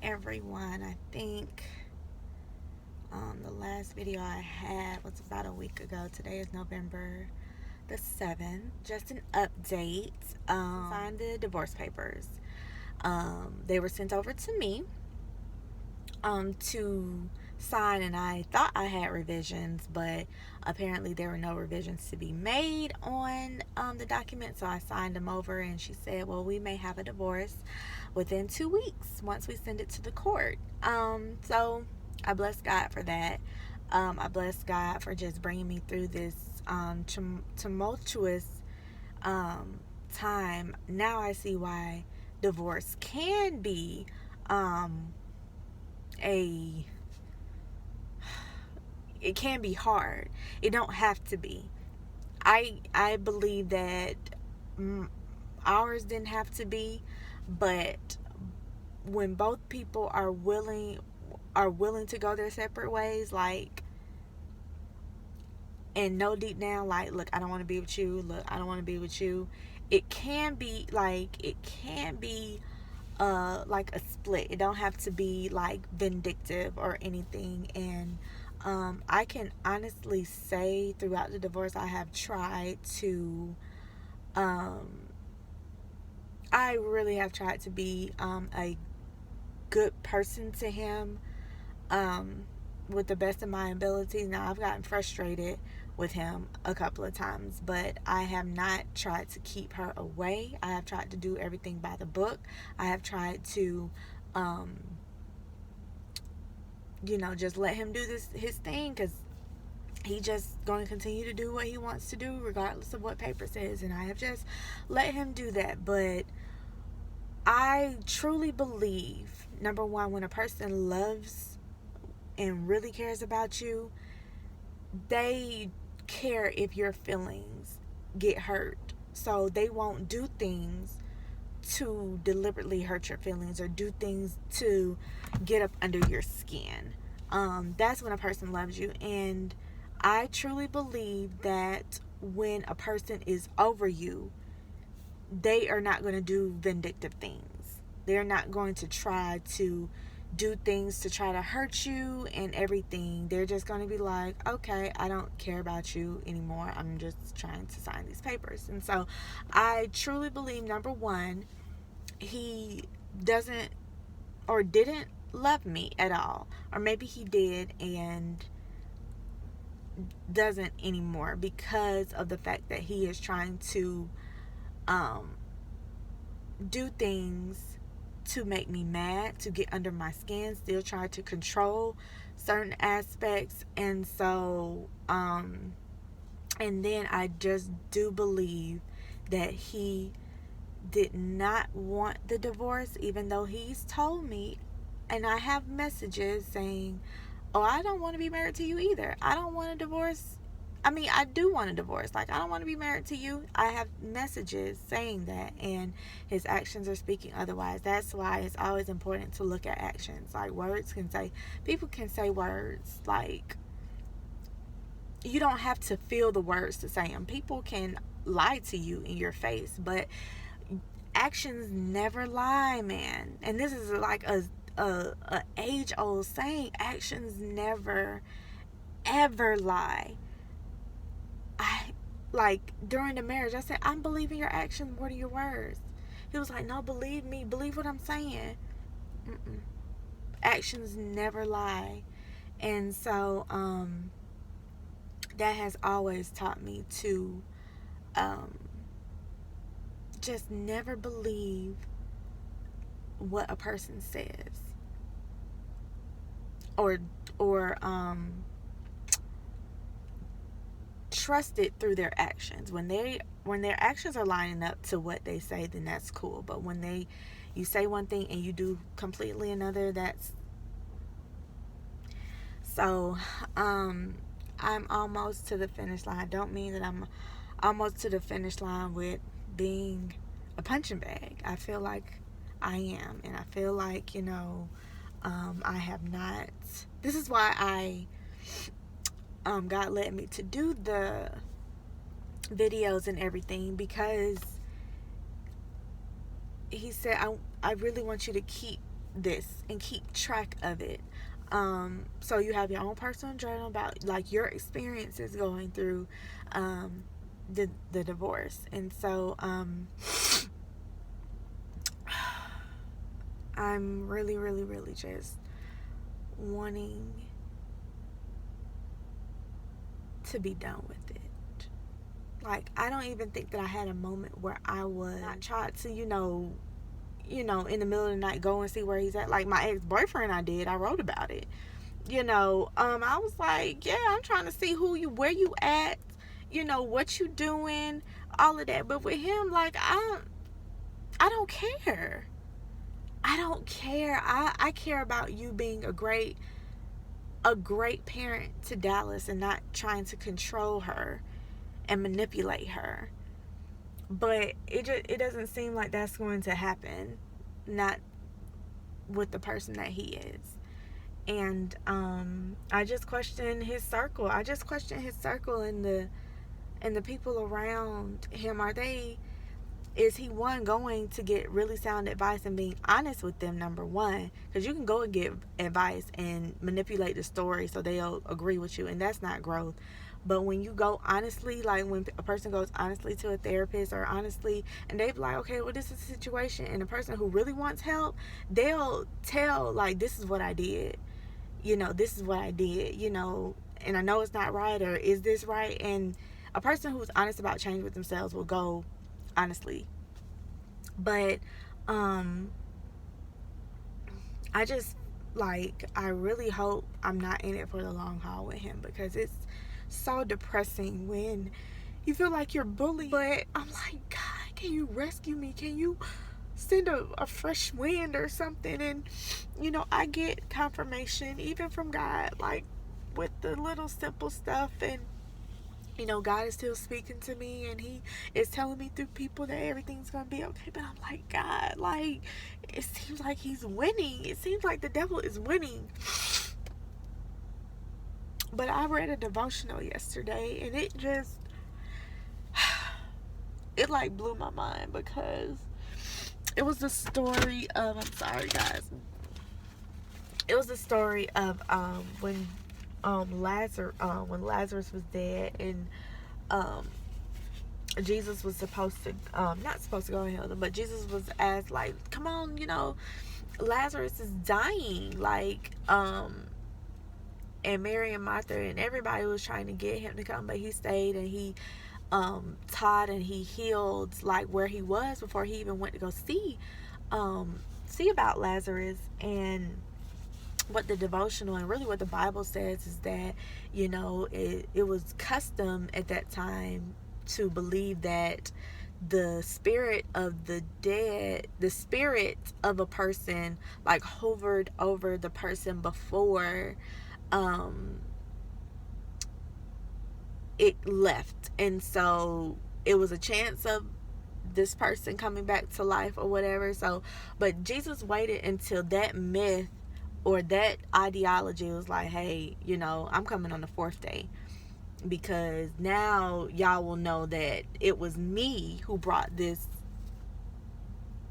everyone. I think the last video I had was about a week ago. Today is November the 7th. Just an update. Signed the divorce papers. They were sent over to me to sign, and I thought I had revisions, but apparently there were no revisions to be made on the document. So I signed them over, and she said, well, we may have a divorce within 2 weeks once we send it to the court. So I bless God for that. I bless God for just bringing me through this tumultuous time. Now I see why divorce can be a it can be hard. It don't have to be. I believe that ours didn't have to be, but when both people are willing to go their separate ways, like, and know deep down, like, look, I don't want to be with you, look, I don't want to be with you, it can be like like a split. It don't have to be like vindictive or anything. And I can honestly say throughout the divorce I have tried to I really have tried to be a good person to him with the best of my abilities. Now, I've gotten frustrated with him a couple of times, but I have not tried to keep her away. I have tried to do everything by the book. I have tried to just let him do his thing, because he just going to continue to do what he wants to do regardless of what paper says, and I have just let him do that. But I truly believe, number one, when a person loves and really cares about you, they care if your feelings get hurt. So they won't do things to deliberately hurt your feelings or do things to get up under your skin. That's when a person loves you. And I truly believe that when a person is over you, they are not going to do vindictive things. They're not going to try to do things to try to hurt you and everything. They're just going to be like, okay, I don't care about you anymore. I'm just trying to sign these papers. And so I truly believe, number one, he doesn't or didn't love me at all. Or maybe he did and doesn't anymore, because of the fact that he is trying to do things to make me mad, to get under my skin, still try to control certain aspects. And so and then I just do believe that he did not want the divorce, even though he's told me, and I have messages saying, oh, I don't want to be married to you either. I don't want a divorce. I mean, I do want a divorce. Like, I don't want to be married to you. I have messages saying that, and his actions are speaking otherwise. That's why it's always important to look at actions. Like, people can say words. Like, you don't have to feel the words to say them. People can lie to you in your face, but actions never lie, man. And this is like a age old saying. Actions never ever lie. Like, during the marriage, I said, I'm believing your actions more than your words. He was like, no, believe me, believe what I'm saying. Mm-mm. Actions never lie. And so that has always taught me to just never believe what a person says, or trust it through their actions. When their actions are lining up to what they say, then that's cool. But when you say one thing and you do completely another, that's so I'm almost to the finish line. I don't mean that I'm almost to the finish line with being a punching bag. I feel like I am, and I feel like, I have not. This is why God led me to do the videos and everything, because he said, I really want you to keep this and keep track of it. So you have your own personal journal about like your experiences going through the divorce. And so I'm really, really, really just wanting to be done with it. Like, I don't even think that I had a moment where I tried to, in the middle of the night go and see where he's at. Like my ex-boyfriend, I wrote about it. I was like, yeah, I'm trying to see where you at, what you doing, all of that. But with him, like, I don't care. I don't care. I care about you being a great parent to Dallas and not trying to control her and manipulate her. But it doesn't seem like that's going to happen, not with the person that he is. And I just question his circle. I just question his circle and the people around him. Is he going to get really sound advice and being honest with them, number one? Because you can go and give advice and manipulate the story so they'll agree with you, and that's not growth. But when you go honestly, like when a person goes honestly to a therapist or honestly, and they be like, okay, well, this is the situation, and the person who really wants help, they'll tell, like, this is what I did, this is what I did, and I know it's not right, or is this right? And a person who's honest about change with themselves will go honestly. But I really hope I'm not in it for the long haul with him, because it's so depressing when you feel like you're bullied. But I'm like, God, can you rescue me? Can you send a fresh wind or something? And I get confirmation even from God, like with the little simple stuff, and God is still speaking to me, and he is telling me through people that everything's going to be okay. But I'm like, God, like, it seems like he's winning. It seems like the devil is winning. But I read a devotional yesterday, and it like blew my mind, because it was the story of, I'm sorry guys, it was the story of when Lazarus was dead, and Jesus was supposed to, not supposed to go in heaven, but Jesus was asked, like, come on, Lazarus is dying, like, and Mary and Martha and everybody was trying to get him to come, but he stayed, and he taught, and he healed, like, where he was before he even went to go see about Lazarus. And what the devotional and really what the Bible says is that, it was custom at that time to believe that the spirit of the dead, the spirit of a person, like, hovered over the person before it left. And so it was a chance of this person coming back to life or whatever. So, but Jesus waited until that myth or that ideology was like, hey, I'm coming on the fourth day, because now y'all will know that it was me who brought this,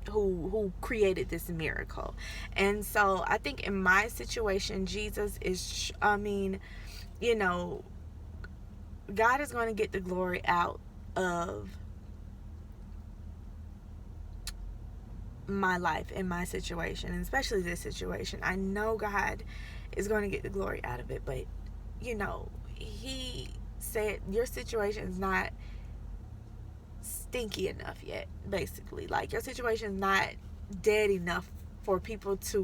who created this miracle. And so I think in my situation, Jesus is, God is going to get the glory out of my life and my situation, and especially this situation. I know God is going to get the glory out of it, but he said your situation is not stinky enough yet, basically. Like, your situation is not dead enough for people to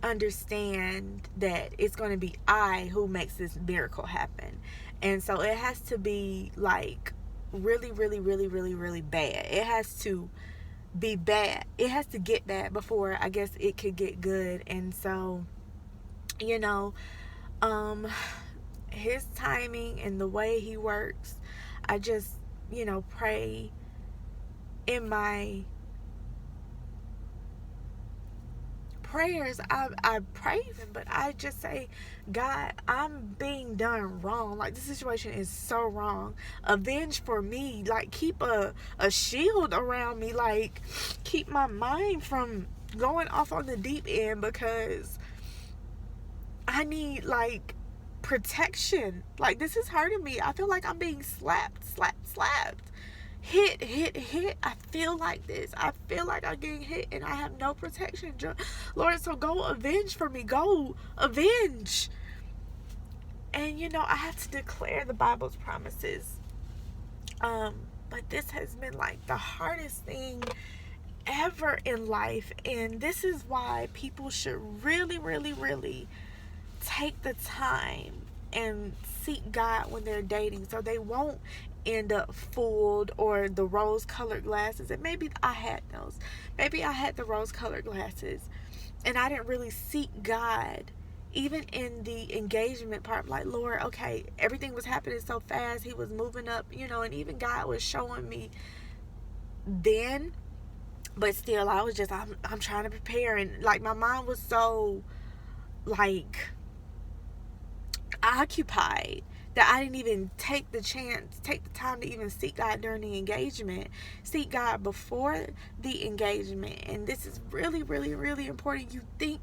understand that it's going to be I who makes this miracle happen. And so it has to be like really, really, really, really, really bad. It has to be bad. It has to get bad before I guess it could get good. And so, his timing and the way he works, I just, pray in my prayers, I praise him, but I just say, God, I'm being done wrong. Like, this situation is so wrong. Avenge for me. Like, keep a shield around me. Like, keep my mind from going off on the deep end, because I need, like, protection. Like, this is hurting me. I feel like I'm being slapped. Hit. I feel like this. I feel like I'm getting hit and I have no protection. Lord, so go avenge for me. Go avenge. And I have to declare the Bible's promises. But this has been like the hardest thing ever in life. And this is why people should really, really, really take the time and seek God when they're dating, so they won't end up fooled, or the rose colored glasses. And maybe I had those. Maybe I had the rose colored glasses and I didn't really seek God. Even in the engagement part, like, Lord, okay, everything was happening so fast. He was moving up, and even God was showing me then. But still, I was just, I'm trying to prepare. And, like, my mind was so, like, occupied that I didn't even take the time to even seek God during the engagement. Seek God before the engagement. And this is really, really, really important. You think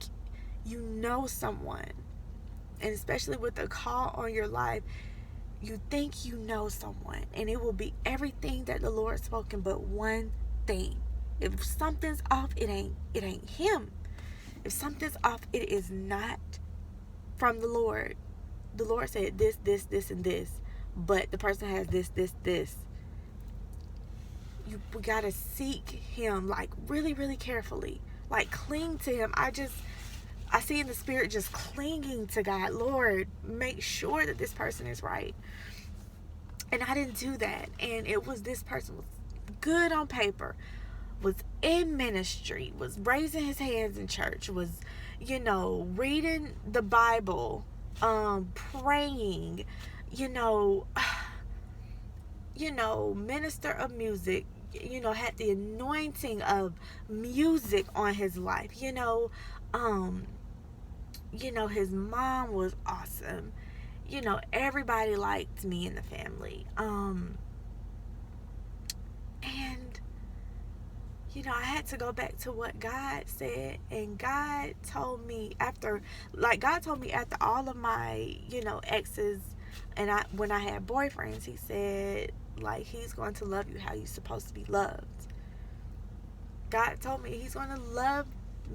you know someone, and especially with the call on your life, you think you know someone, and it will be everything that the Lord spoken but one thing. If something's off, it ain't him. If something's off, it is not from the Lord. The Lord said this, and this, but the person has this. We gotta seek him, like, really, really carefully. Like, cling to him. I see in the spirit just clinging to God. Lord, make sure that this person is right. And I didn't do that. And it was, this person was good on paper, was in ministry, was raising his hands in church, was, reading the Bible, praying, minister of music, had the anointing of music on his life, his mom was awesome. Everybody liked me in the family. And I had to go back to what God said, and God told me after all of my, exes, and when I had boyfriends, he said, like, he's going to love you how you're supposed to be loved. God told me he's going to love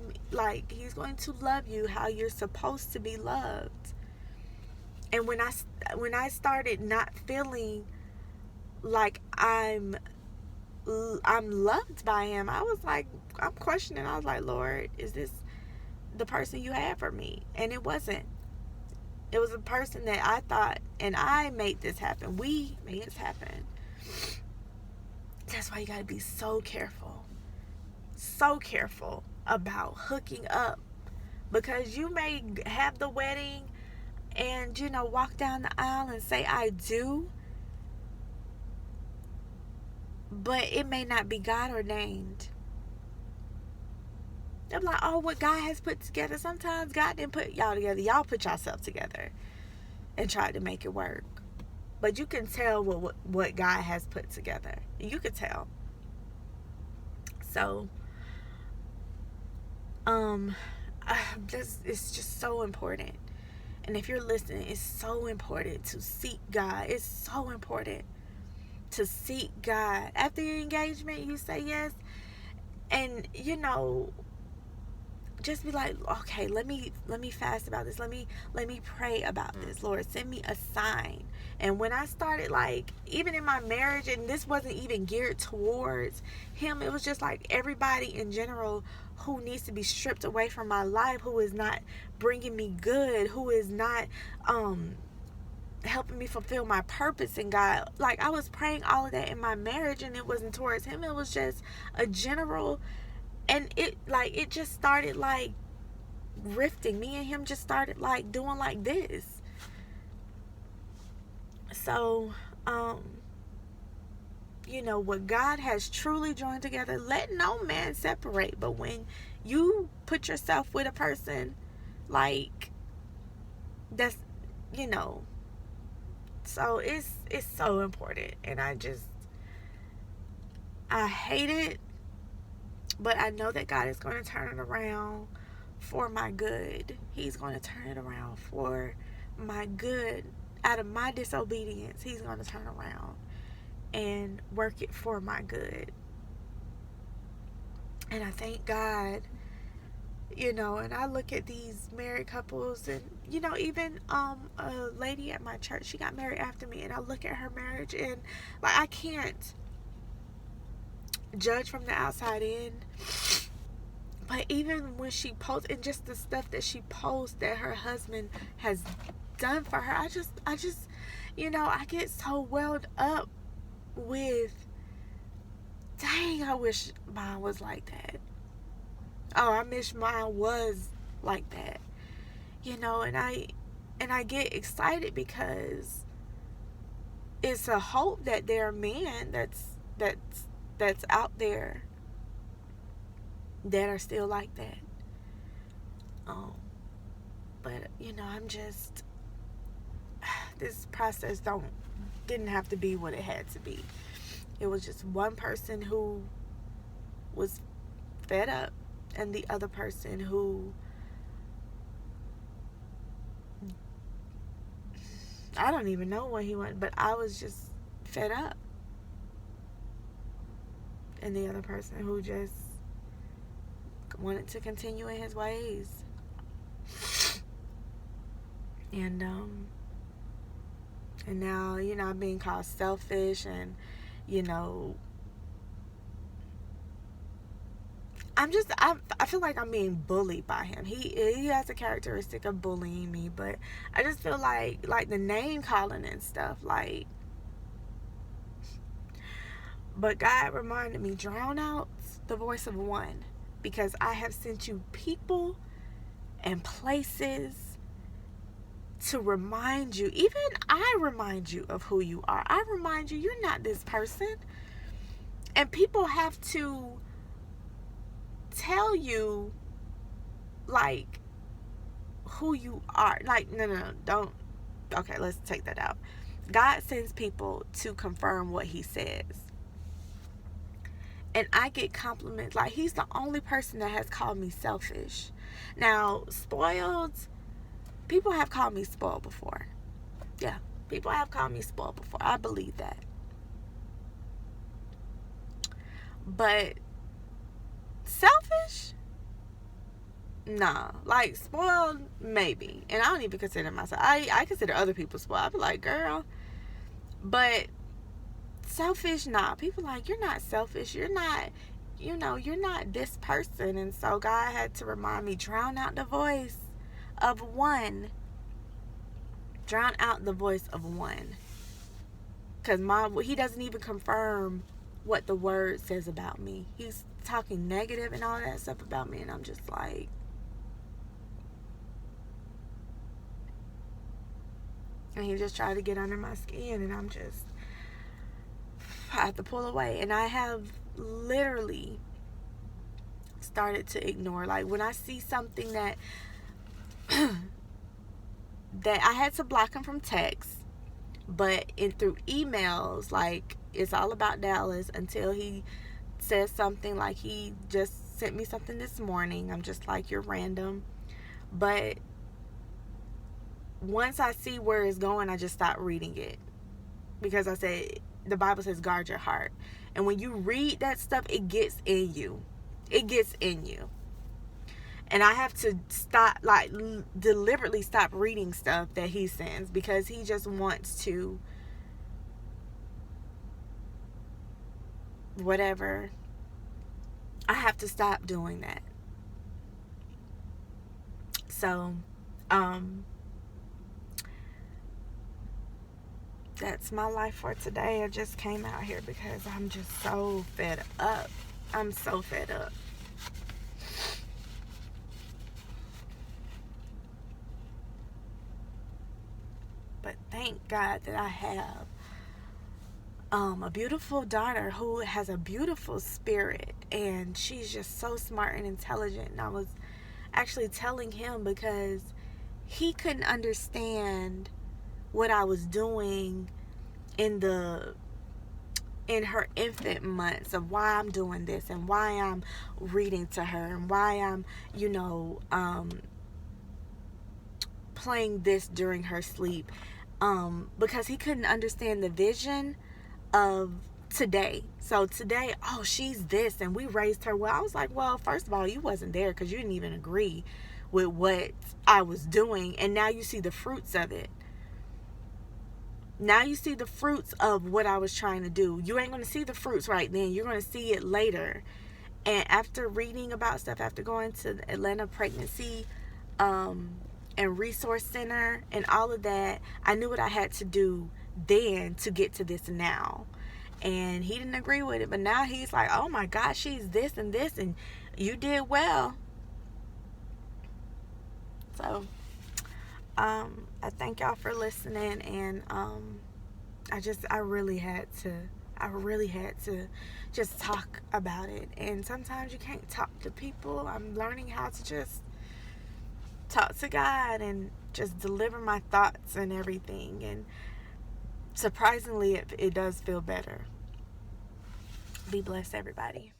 me, like, he's going to love you how you're supposed to be loved. And when I started not feeling like I'm loved by him, I was like, I'm questioning. I was like, Lord, is this the person you had for me? And it wasn't. It was a person that I thought, and I made this happen. We made this happen. That's why you got to be so careful about hooking up, because you may have the wedding and, walk down the aisle and say, I do, but it may not be God ordained. I'm like, oh, what God has put together. Sometimes God didn't put y'all together. Y'all put yourself together and tried to make it work. But you can tell what God has put together. You can tell. So, it's just so important. And if you're listening, it's so important to seek God. It's so important to seek God. After your engagement, you say yes. And, just be like, okay, let me fast about this. Let me pray about this. Lord, send me a sign. And when I started, like, even in my marriage, and this wasn't even geared towards him, it was just like everybody in general who needs to be stripped away from my life, who is not bringing me good, who is not helping me fulfill my purpose in God. Like, I was praying all of that in my marriage, and it wasn't towards him. It was just a general. And it just started, like, rifting. Me and him just started, like, doing like this. So, what God has truly joined together, let no man separate. But when you put yourself with a person like that's, you know, so it's so important. And I hate it, but I know that God is going to turn it around for my good. He's going to turn it around for my good. Out of my disobedience, He's going to turn around and work it for my good. And I thank God, you know. And I look at these married couples, and you know, even a lady at my church, she got married after me, and I look at her marriage, and like, I can't judge from the outside in. But even when she posts, and just the stuff that she posts that her husband has done for her, I just, you know, I get so welled up with, dang, I wish mine was like that. Oh, I wish mine was like that. You know, and I get excited because it's a hope that there are men that's out there that are still like that. Um, but you know, I'm just, this process didn't have to be what it had to be. It was just one person who was fed up, and the other person who, I don't even know where he went, but I was just fed up. And the other person who just wanted to continue in his ways. And now, you know, I'm being called selfish, and you know, I feel like I'm being bullied by him. He has a characteristic of bullying me, but I just feel like the name calling and stuff, like. But God reminded me, drown out the voice of one, because I have sent you people and places to remind you. Even I remind you of who you are. I remind you you're not this person. And people have to tell you, like, who you are. Like, no, don't. Okay, let's take that out. God sends people to confirm what He says. And I get compliments. Like, He's the only person that has called me selfish. Now, spoiled, people have called me spoiled before. Yeah, people have called me spoiled before. I believe that. But selfish? Nah. Like, spoiled, maybe. And I don't even consider myself. I consider other people spoiled. I be like, girl. But selfish, nah. People like, you're not selfish. You're not, you know, you're not this person. And so God had to remind me, drown out the voice of one. Drown out the voice of one. Because He doesn't even confirm what the word says about me. He's talking negative and all that stuff about me. And I'm just like, and He just tried to get under my skin. And I have to pull away. And I have literally started to ignore. Like, when I see something that that I had to block him from text, but through emails, like, it's all about Dallas until he says something. Like, he just sent me something this morning. I'm just like, you're random. But once I see where it's going, I just stop reading it, because I said, the Bible says guard your heart. And when you read that stuff, it gets in you. It gets in you. And I have to stop, like, deliberately stop reading stuff that he sends, because he just wants to, whatever. I have to stop doing that. So, that's my life for today. I just came out here because I'm just so fed up. I'm so fed up. But thank God that I have a beautiful daughter who has a beautiful spirit, and she's just so smart and intelligent. And I was actually telling him because he couldn't understand what I was doing in her infant months, of why I'm doing this and why I'm reading to her and why I'm, playing this during her sleep, because he couldn't understand the vision of today. So today, oh, she's this and we raised her well. I was like, well, first of all, you wasn't there because you didn't even agree with what I was doing, and now you see the fruits of it. Now you see the fruits of what I was trying to do. You ain't going to see the fruits right then. You're going to see it later. And after reading about stuff, after going to the Atlanta Pregnancy and Resource Center and all of that, I knew what I had to do then to get to this now. And he didn't agree with it, but now he's like, oh my gosh, she's this and this, and you did well. So I thank y'all for listening, and I really had to just talk about it. And sometimes you can't talk to people. I'm learning how to just talk to God and just deliver my thoughts and everything, and surprisingly it does feel better. Be blessed, everybody.